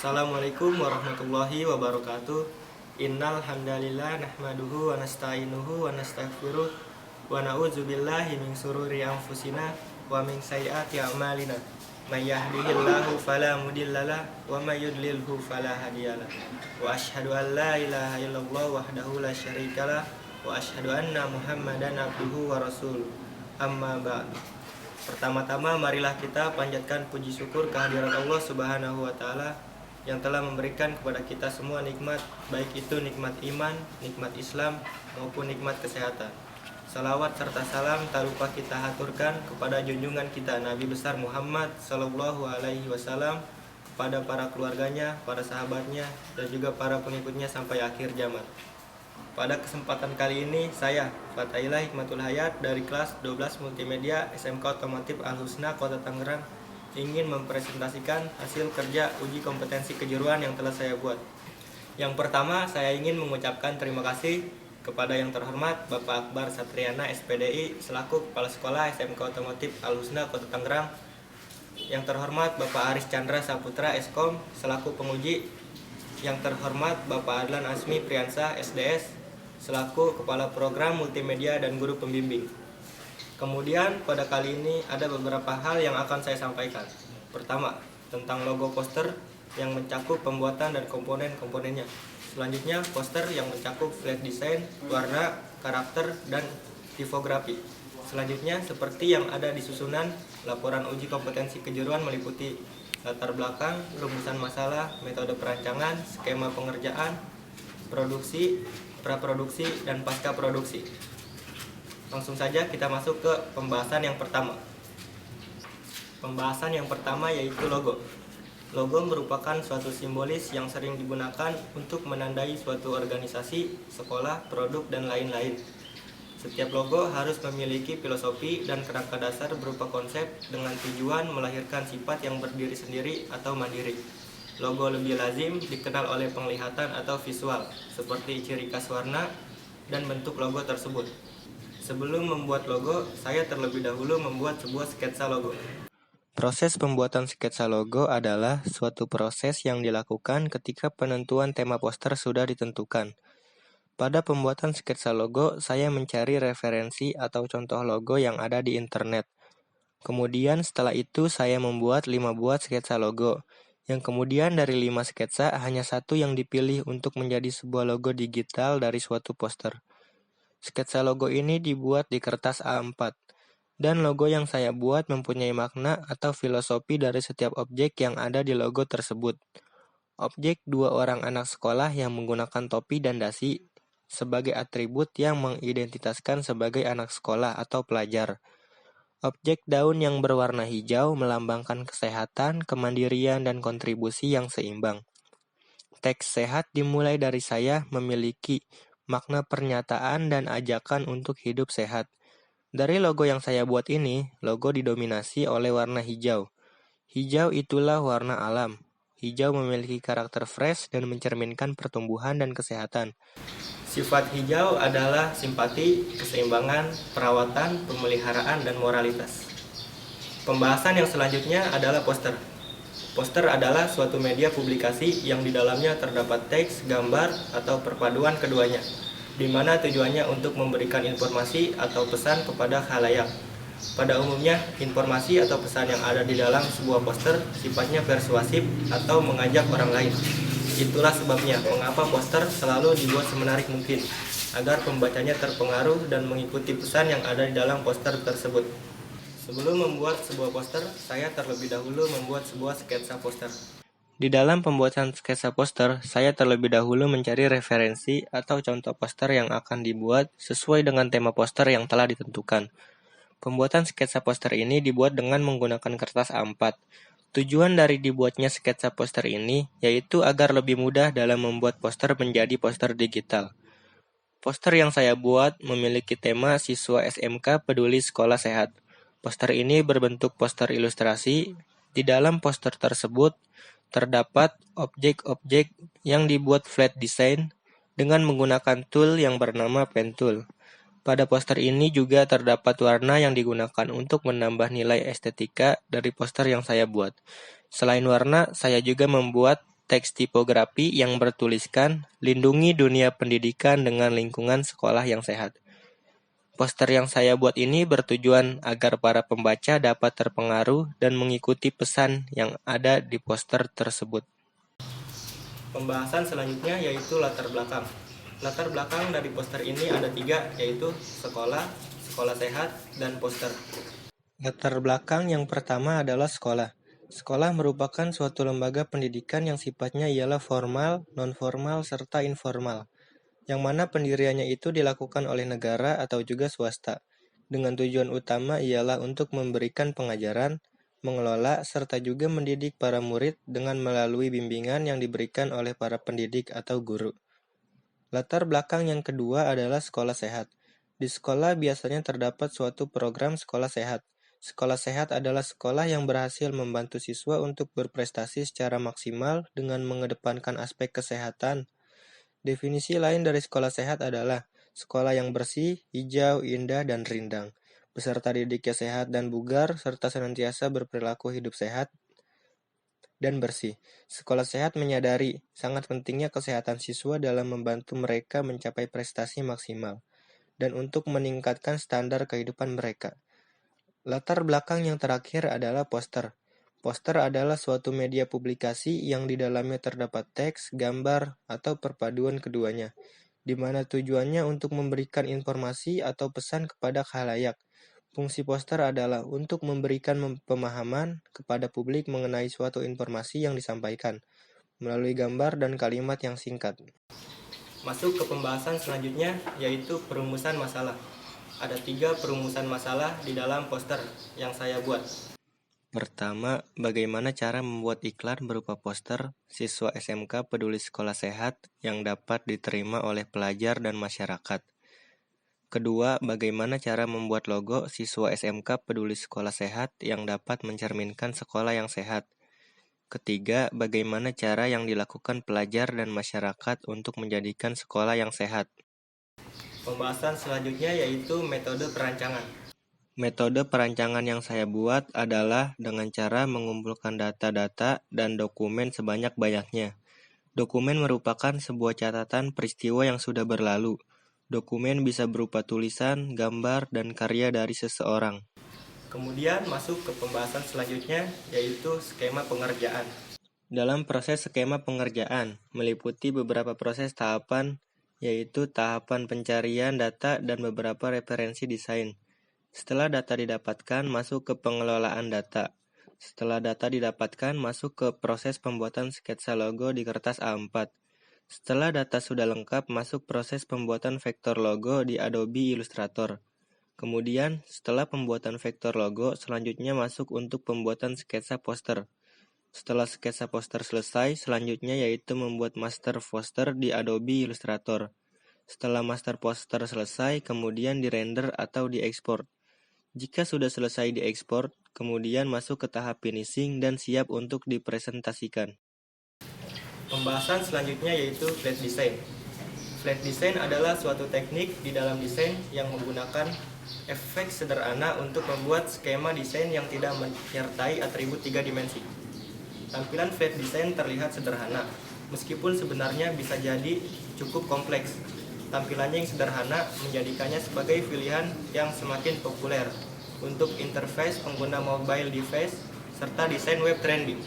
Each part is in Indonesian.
Assalamualaikum warahmatullahi wabarakatuh. Innal hamdalillah nahmaduhu wa nasta'inuhu wa nastaghfiruh wa na'udzubillahi min sururi anfusina wa min sayyiati a'malina. May yahdihillahu fala mudhillalah wa may yudlilhu fala hadiyalah. Wa asyhadu an la ilaha illallah wahdahu la syarikalah wa asyhadu anna Muhammadan abduhu wa rasuluh. Amma ba'du. Pertama-tama marilah kita panjatkan puji syukur kehadirat Allah Subhanahu wa taala yang telah memberikan kepada kita semua nikmat, baik itu nikmat iman, nikmat Islam maupun nikmat kesehatan. Salawat serta salam tak lupa kita haturkan kepada junjungan kita Nabi besar Muhammad sallallahu alaihi wasallam, kepada para keluarganya, para sahabatnya dan juga para pengikutnya sampai akhir zaman. Pada kesempatan kali ini saya Fatailah Hikmatul Hayat dari kelas 12 Multimedia SMK Otomotif Al Husna Kota Tangerang ingin mempresentasikan hasil kerja uji kompetensi kejuruan yang telah saya buat. Yang pertama, saya ingin mengucapkan terima kasih kepada yang terhormat Bapak Akbar Satriana SPDI selaku Kepala Sekolah SMK Otomotif Al Husna Kota Tangerang. Yang terhormat Bapak Aris Chandra Saputra Eskom selaku penguji. Yang terhormat Bapak Adlan Asmi Priyansa SDS selaku Kepala Program Multimedia dan Guru Pembimbing. Kemudian pada kali ini ada beberapa hal yang akan saya sampaikan. Pertama, tentang logo poster yang mencakup pembuatan dan komponen-komponennya. Selanjutnya, poster yang mencakup flat design, warna, karakter, dan tipografi. Selanjutnya, seperti yang ada di susunan, laporan uji kompetensi kejuruan meliputi latar belakang, rumusan masalah, metode perancangan, skema pengerjaan, produksi, praproduksi, dan pasca produksi. Langsung saja kita masuk ke pembahasan yang pertama. Pembahasan yang pertama yaitu logo. Logo merupakan suatu simbolis yang sering digunakan untuk menandai suatu organisasi, sekolah, produk, dan lain-lain. Setiap logo harus memiliki filosofi dan kerangka dasar berupa konsep dengan tujuan melahirkan sifat yang berdiri sendiri atau mandiri. Logo lebih lazim dikenal oleh penglihatan atau visual, seperti ciri khas warna dan bentuk logo tersebut. Sebelum membuat logo, saya terlebih dahulu membuat sebuah sketsa logo. Proses pembuatan sketsa logo adalah suatu proses yang dilakukan ketika penentuan tema poster sudah ditentukan. Pada pembuatan sketsa logo, saya mencari referensi atau contoh logo yang ada di internet. Kemudian setelah itu saya membuat 5 buah sketsa logo, yang kemudian dari 5 sketsa hanya satu yang dipilih untuk menjadi sebuah logo digital dari suatu poster. Sketsa logo ini dibuat di kertas A4, dan logo yang saya buat mempunyai makna atau filosofi dari setiap objek yang ada di logo tersebut. Objek 2 orang anak sekolah yang menggunakan topi dan dasi sebagai atribut yang mengidentitaskan sebagai anak sekolah atau pelajar. Objek daun yang berwarna hijau melambangkan kesehatan, kemandirian, dan kontribusi yang seimbang. Teks sehat dimulai dari saya memiliki makna pernyataan dan ajakan untuk hidup sehat. Dari logo yang saya buat ini, logo didominasi oleh warna hijau. Hijau itulah warna alam. Hijau memiliki karakter fresh dan mencerminkan pertumbuhan dan kesehatan. Sifat hijau adalah simpati, keseimbangan, perawatan, pemeliharaan, dan moralitas. Pembahasan yang selanjutnya adalah poster. Poster adalah suatu media publikasi yang di dalamnya terdapat teks, gambar, atau perpaduan keduanya, di mana tujuannya untuk memberikan informasi atau pesan kepada khalayak. Pada umumnya, informasi atau pesan yang ada di dalam sebuah poster sifatnya persuasif atau mengajak orang lain. Itulah sebabnya mengapa poster selalu dibuat semenarik mungkin, agar pembacanya terpengaruh dan mengikuti pesan yang ada di dalam poster tersebut. Sebelum membuat sebuah poster, saya terlebih dahulu membuat sebuah sketsa poster. Di dalam pembuatan sketsa poster, saya terlebih dahulu mencari referensi atau contoh poster yang akan dibuat sesuai dengan tema poster yang telah ditentukan. Pembuatan sketsa poster ini dibuat dengan menggunakan kertas A4. Tujuan dari dibuatnya sketsa poster ini yaitu agar lebih mudah dalam membuat poster menjadi poster digital. Poster yang saya buat memiliki tema siswa SMK peduli sekolah sehat. Poster ini berbentuk poster ilustrasi. Di dalam poster tersebut terdapat objek-objek yang dibuat flat design dengan menggunakan tool yang bernama pen tool. Pada poster ini juga terdapat warna yang digunakan untuk menambah nilai estetika dari poster yang saya buat. Selain warna, saya juga membuat teks tipografi yang bertuliskan "Lindungi dunia pendidikan dengan lingkungan sekolah yang sehat". Poster yang saya buat ini bertujuan agar para pembaca dapat terpengaruh dan mengikuti pesan yang ada di poster tersebut. Pembahasan selanjutnya yaitu latar belakang. Latar belakang dari poster ini ada 3, yaitu sekolah, sekolah sehat, dan poster. Latar belakang yang pertama adalah sekolah. Sekolah merupakan suatu lembaga pendidikan yang sifatnya ialah formal, non-formal, serta informal, yang mana pendiriannya itu dilakukan oleh negara atau juga swasta, dengan tujuan utama ialah untuk memberikan pengajaran, mengelola, serta juga mendidik para murid dengan melalui bimbingan yang diberikan oleh para pendidik atau guru. Latar belakang yang kedua adalah sekolah sehat. Di sekolah biasanya terdapat suatu program sekolah sehat. Sekolah sehat adalah sekolah yang berhasil membantu siswa untuk berprestasi secara maksimal dengan mengedepankan aspek kesehatan. Definisi lain dari sekolah sehat adalah sekolah yang bersih, hijau, indah, dan rindang. Peserta didiknya sehat dan bugar, serta senantiasa berperilaku hidup sehat dan bersih. Sekolah sehat menyadari sangat pentingnya kesehatan siswa dalam membantu mereka mencapai prestasi maksimal dan untuk meningkatkan standar kehidupan mereka. Latar belakang yang terakhir adalah poster. Poster adalah suatu media publikasi yang di dalamnya terdapat teks, gambar, atau perpaduan keduanya, di mana tujuannya untuk memberikan informasi atau pesan kepada khalayak. Fungsi poster adalah untuk memberikan pemahaman kepada publik mengenai suatu informasi yang disampaikan, melalui gambar dan kalimat yang singkat. Masuk ke pembahasan selanjutnya, yaitu perumusan masalah. Ada 3 perumusan masalah di dalam poster yang saya buat. Pertama, bagaimana cara membuat iklan berupa poster siswa SMK peduli sekolah sehat yang dapat diterima oleh pelajar dan masyarakat. Kedua, bagaimana cara membuat logo siswa SMK peduli sekolah sehat yang dapat mencerminkan sekolah yang sehat. Ketiga, bagaimana cara yang dilakukan pelajar dan masyarakat untuk menjadikan sekolah yang sehat. Pembahasan selanjutnya yaitu metode perancangan. Metode perancangan yang saya buat adalah dengan cara mengumpulkan data-data dan dokumen sebanyak-banyaknya. Dokumen merupakan sebuah catatan peristiwa yang sudah berlalu. Dokumen bisa berupa tulisan, gambar, dan karya dari seseorang. Kemudian masuk ke pembahasan selanjutnya, yaitu skema pengerjaan. Dalam proses skema pengerjaan, meliputi beberapa proses tahapan, yaitu tahapan pencarian data dan beberapa referensi desain. Setelah data didapatkan, masuk ke pengelolaan data. Setelah data didapatkan, masuk ke proses pembuatan sketsa logo di kertas A4. Setelah data sudah lengkap, masuk proses pembuatan vektor logo di Adobe Illustrator. Kemudian, setelah pembuatan vektor logo, selanjutnya masuk untuk pembuatan sketsa poster. Setelah sketsa poster selesai, selanjutnya yaitu membuat master poster di Adobe Illustrator. Setelah master poster selesai, kemudian dirender atau diekspor. Jika sudah selesai diekspor, kemudian masuk ke tahap finishing dan siap untuk dipresentasikan. Pembahasan selanjutnya yaitu flat design. Flat design adalah suatu teknik di dalam desain yang menggunakan efek sederhana untuk membuat skema desain yang tidak menyertai atribut 3 dimensi. Tampilan flat design terlihat sederhana, meskipun sebenarnya bisa jadi cukup kompleks. Tampilannya yang sederhana menjadikannya sebagai pilihan yang semakin populer untuk interface pengguna mobile device serta desain web trending.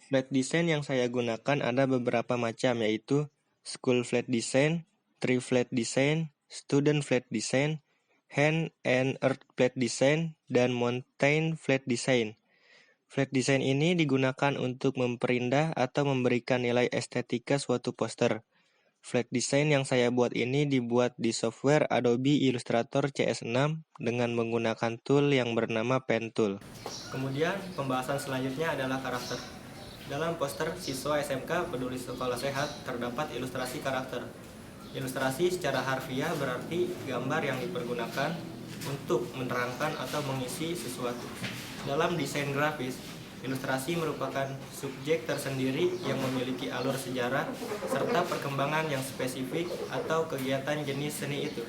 Flat design yang saya gunakan ada beberapa macam, yaitu School Flat Design, Tree Flat Design, Student Flat Design, Hand and Earth Flat Design, dan Mountain Flat Design. Flat design ini digunakan untuk memperindah atau memberikan nilai estetika suatu poster. Flat design yang saya buat ini dibuat di software Adobe Illustrator CS6 dengan menggunakan tool yang bernama Pen Tool. Kemudian pembahasan selanjutnya adalah karakter. Dalam poster siswa SMK peduli sekolah sehat terdapat ilustrasi karakter. Ilustrasi secara harfiah berarti gambar yang dipergunakan untuk menerangkan atau mengisi sesuatu. Dalam desain grafis, ilustrasi merupakan subjek tersendiri yang memiliki alur sejarah serta perkembangan yang spesifik atau kegiatan jenis seni itu.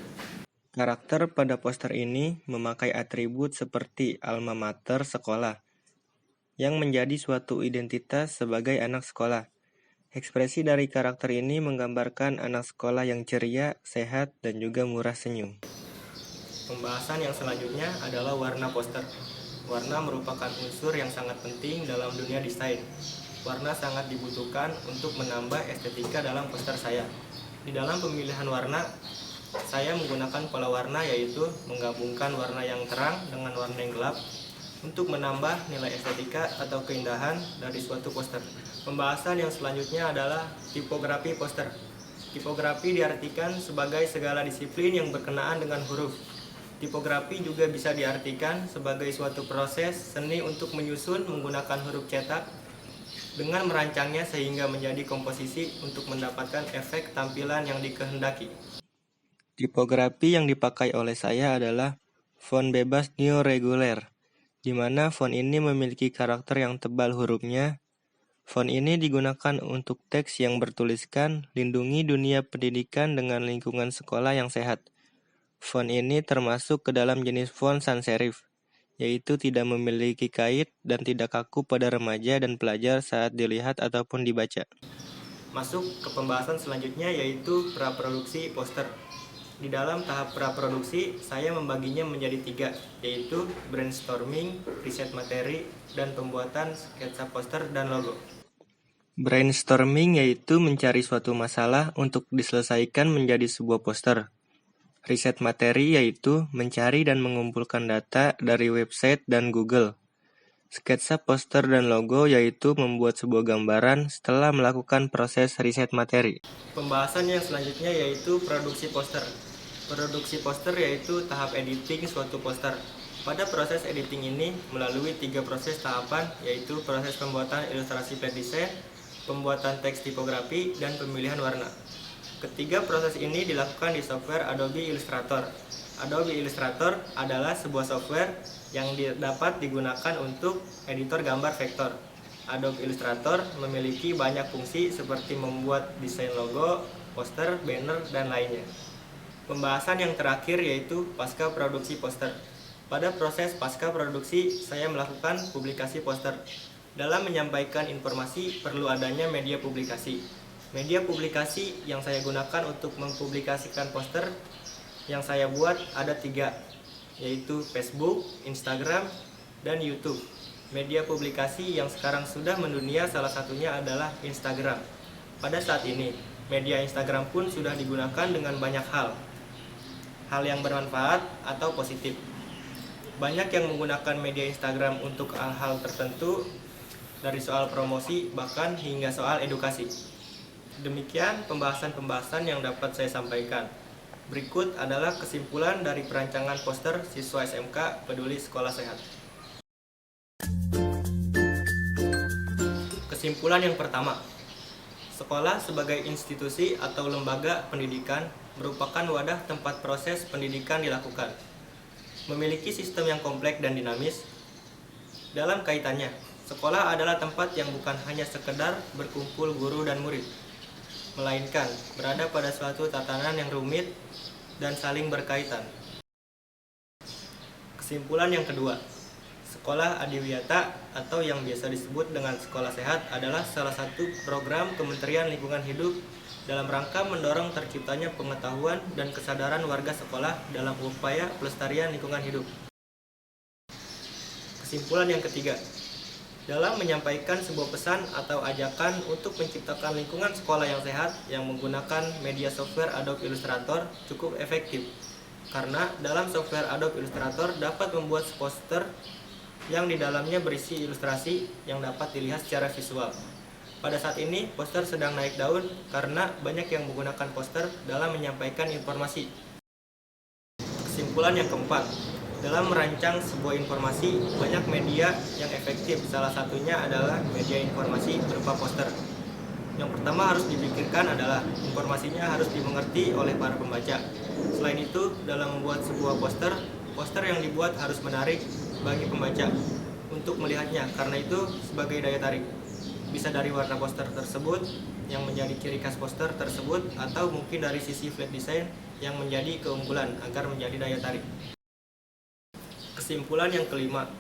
Karakter pada poster ini memakai atribut seperti alma mater sekolah, yang menjadi suatu identitas sebagai anak sekolah. Ekspresi dari karakter ini menggambarkan anak sekolah yang ceria, sehat, dan juga murah senyum. Pembahasan yang selanjutnya adalah warna poster. Warna merupakan unsur yang sangat penting dalam dunia desain. Warna sangat dibutuhkan untuk menambah estetika dalam poster saya. Di dalam pemilihan warna, saya menggunakan pola warna yaitu menggabungkan warna yang terang dengan warna yang gelap untuk menambah nilai estetika atau keindahan dari suatu poster. Pembahasan yang selanjutnya adalah tipografi poster. Tipografi diartikan sebagai segala disiplin yang berkenaan dengan huruf. Tipografi juga bisa diartikan sebagai suatu proses seni untuk menyusun menggunakan huruf cetak dengan merancangnya sehingga menjadi komposisi untuk mendapatkan efek tampilan yang dikehendaki. Tipografi yang dipakai oleh saya adalah font bebas New Regular, di mana font ini memiliki karakter yang tebal hurufnya. Font ini digunakan untuk teks yang bertuliskan lindungi dunia pendidikan dengan lingkungan sekolah yang sehat. Font ini termasuk ke dalam jenis font sans serif, yaitu tidak memiliki kait dan tidak kaku pada remaja dan pelajar saat dilihat ataupun dibaca. Masuk ke pembahasan selanjutnya yaitu praproduksi poster. Di dalam tahap praproduksi, saya membaginya menjadi 3, yaitu brainstorming, riset materi, dan pembuatan sketsa poster dan logo. Brainstorming yaitu mencari suatu masalah untuk diselesaikan menjadi sebuah poster. Riset materi yaitu mencari dan mengumpulkan data dari website dan Google. Sketsa poster dan logo yaitu membuat sebuah gambaran setelah melakukan proses riset materi. Pembahasan yang selanjutnya yaitu produksi poster. Produksi poster yaitu tahap editing suatu poster. Pada proses editing ini melalui 3 proses tahapan yaitu proses pembuatan ilustrasi flat design, pembuatan teks tipografi, dan pemilihan warna. Ketiga proses ini dilakukan di software Adobe Illustrator. Adobe Illustrator adalah sebuah software yang dapat digunakan untuk editor gambar vektor. Adobe Illustrator memiliki banyak fungsi seperti membuat desain logo, poster, banner, dan lainnya. Pembahasan yang terakhir yaitu pasca produksi poster. Pada proses pasca produksi, saya melakukan publikasi poster. Dalam menyampaikan informasi, perlu adanya media publikasi. Media publikasi yang saya gunakan untuk mempublikasikan poster yang saya buat ada 3, yaitu Facebook, Instagram, dan YouTube. Media publikasi yang sekarang sudah mendunia salah satunya adalah Instagram. Pada saat ini, media Instagram pun sudah digunakan dengan banyak hal yang bermanfaat atau positif. Banyak yang menggunakan media Instagram untuk hal-hal tertentu, dari soal promosi bahkan hingga soal edukasi. Demikian pembahasan-pembahasan yang dapat saya sampaikan. Berikut adalah kesimpulan dari perancangan poster siswa SMK Peduli Sekolah Sehat. Kesimpulan yang pertama, sekolah sebagai institusi atau lembaga pendidikan merupakan wadah tempat proses pendidikan dilakukan. Memiliki sistem yang kompleks dan dinamis. Dalam kaitannya, sekolah adalah tempat yang bukan hanya sekedar berkumpul guru dan murid, melainkan berada pada suatu tatanan yang rumit dan saling berkaitan. Kesimpulan yang kedua, Sekolah Adiwiyata atau yang biasa disebut dengan Sekolah Sehat adalah salah satu program Kementerian Lingkungan Hidup dalam rangka mendorong terciptanya pengetahuan dan kesadaran warga sekolah dalam upaya pelestarian lingkungan hidup. Kesimpulan yang ketiga, dalam menyampaikan sebuah pesan atau ajakan untuk menciptakan lingkungan sekolah yang sehat yang menggunakan media software Adobe Illustrator cukup efektif. Karena dalam software Adobe Illustrator dapat membuat poster yang di dalamnya berisi ilustrasi yang dapat dilihat secara visual. Pada saat ini, poster sedang naik daun karena banyak yang menggunakan poster dalam menyampaikan informasi. Kesimpulan yang keempat, dalam merancang sebuah informasi, banyak media yang efektif. Salah satunya adalah media informasi berupa poster. Yang pertama harus dipikirkan adalah informasinya harus dimengerti oleh para pembaca. Selain itu, dalam membuat sebuah poster yang dibuat harus menarik bagi pembaca untuk melihatnya. Karena itu, sebagai daya tarik, bisa dari warna poster tersebut yang menjadi ciri khas poster tersebut, atau mungkin dari sisi flat design yang menjadi keunggulan agar menjadi daya tarik. Kesimpulan yang kelima,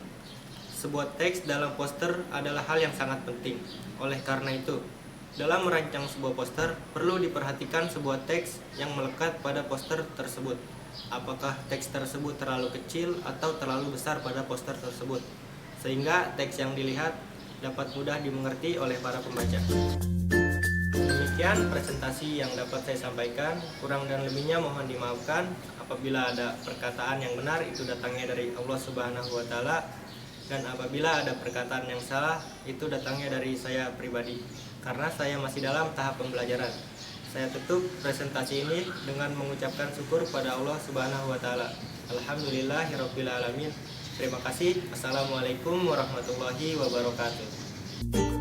sebuah teks dalam poster adalah hal yang sangat penting. Oleh karena itu, Dalam merancang sebuah poster, perlu diperhatikan sebuah teks yang melekat pada poster tersebut. Apakah teks tersebut terlalu kecil atau terlalu besar pada poster tersebut, sehingga teks yang dilihat dapat mudah dimengerti oleh para pembaca. Demikian presentasi yang dapat saya sampaikan. Kurang dan lebihnya mohon dimaafkan. Apabila ada perkataan yang benar, itu datangnya dari Allah Subhanahu wa Ta'ala, dan apabila ada perkataan yang salah, itu datangnya dari saya pribadi, karena saya masih dalam tahap pembelajaran. Saya tutup presentasi ini dengan mengucapkan syukur pada Allah Subhanahu wa Ta'ala. Alhamdulillahirabbil alamin. Terima kasih. Assalamualaikum warahmatullahi wabarakatuh.